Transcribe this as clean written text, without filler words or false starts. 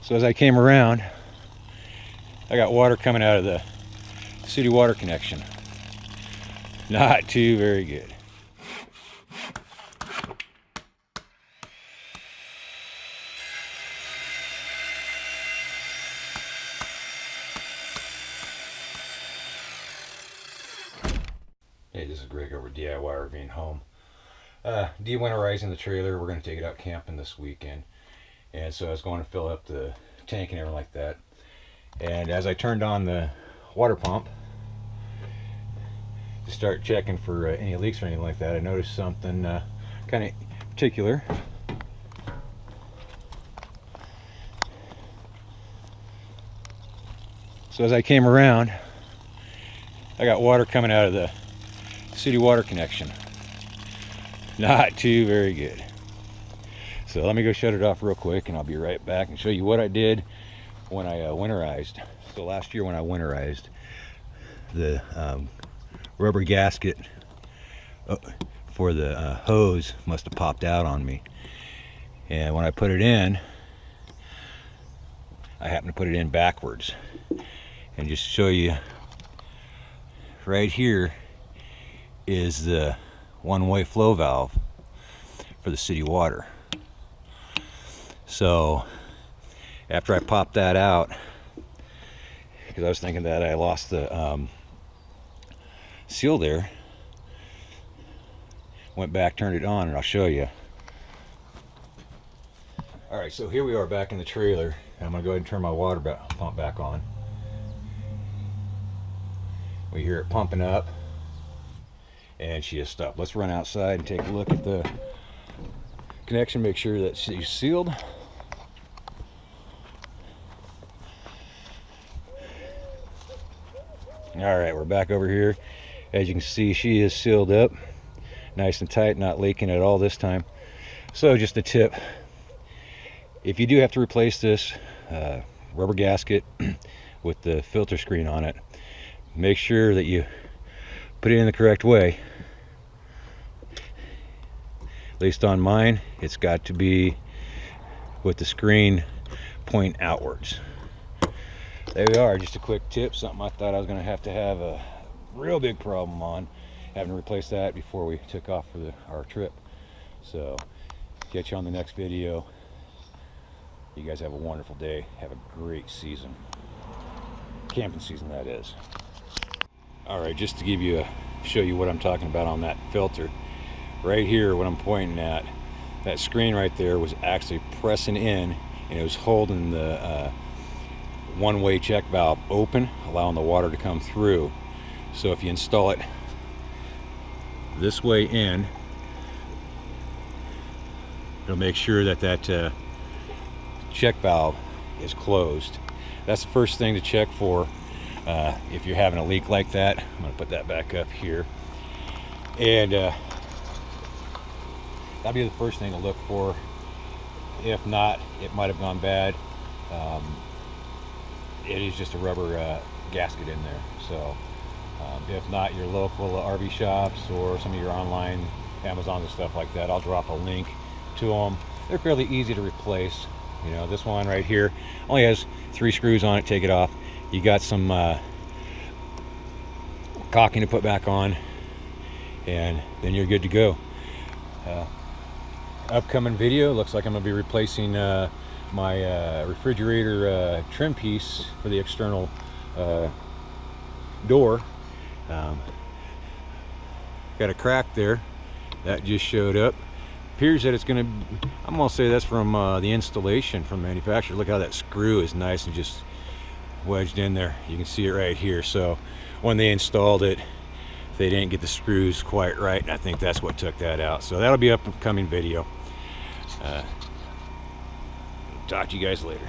So as I came around, I got water coming out of the city water connection. Not too very good. Hey, this is Greg over DIY RVing home. De-winterizing the trailer. We're going to take it out camping this weekend. And so I was going to fill up the tank and everything like that. And as I turned on the water pump to start checking for any leaks or anything like that, I noticed something kind of particular. So as I came around, I got water coming out of the city water connection. Not too very good. So let me go shut it off real quick and I'll be right back and show you what I did when I winterized. So last year when I winterized, the rubber gasket for the hose must have popped out on me. And when I put it in, I happened to put it in backwards. And just show you, right here is the one-way flow valve for the city water. So after I popped that out, because I was thinking that I lost the seal there, went back, turned it on, and I'll show you. Alright, so here we are back in the trailer. I'm going to go ahead and turn my water pump back on. We hear it pumping up, and she has stopped. Let's run outside and take a look at the connection, make sure that she's sealed. Alright, we're back over here. As you can see, she is sealed up nice and tight, not leaking at all this time. So just a tip, if you do have to replace this rubber gasket with the filter screen on it, make sure that you put it in the correct way. At least on mine, it's got to be with the screen point outwards. There we are, just a quick tip, something I thought I was going to have a real big problem on, having to replace that before we took off for our trip. So catch you on the next video. You guys have a wonderful day, have a great season, camping season that is. Alright, just to give you show you what I'm talking about on that filter. Right here, what I'm pointing at, that screen right there was actually pressing in, and it was holding the one-way check valve open, allowing the water to come through. So if you install it this way in, it'll make sure that that check valve is closed. That's the first thing to check for if you're having a leak like that. I'm going to put that back up here, and that'll be the first thing to look for. If not, it might have gone bad. It is just a rubber gasket in there. So if not, your local RV shops or some of your online Amazon and stuff like that, I'll drop a link to them. They're fairly easy to replace. You know, this one right here only has 3 screws on it. Take it off. You got some caulking to put back on, and then you're good to go. Upcoming video, looks like I'm going to be replacing my refrigerator trim piece for the external door. Got a crack there that just showed up. Appears that it's going to, I'm going to say that's from the installation from the manufacturer. Look how that screw is nice and just wedged in there. You can see it right here. So when they installed it, they didn't get the screws quite right, and I think that's what took that out. So that'll be up in upcoming video. Talk to you guys later.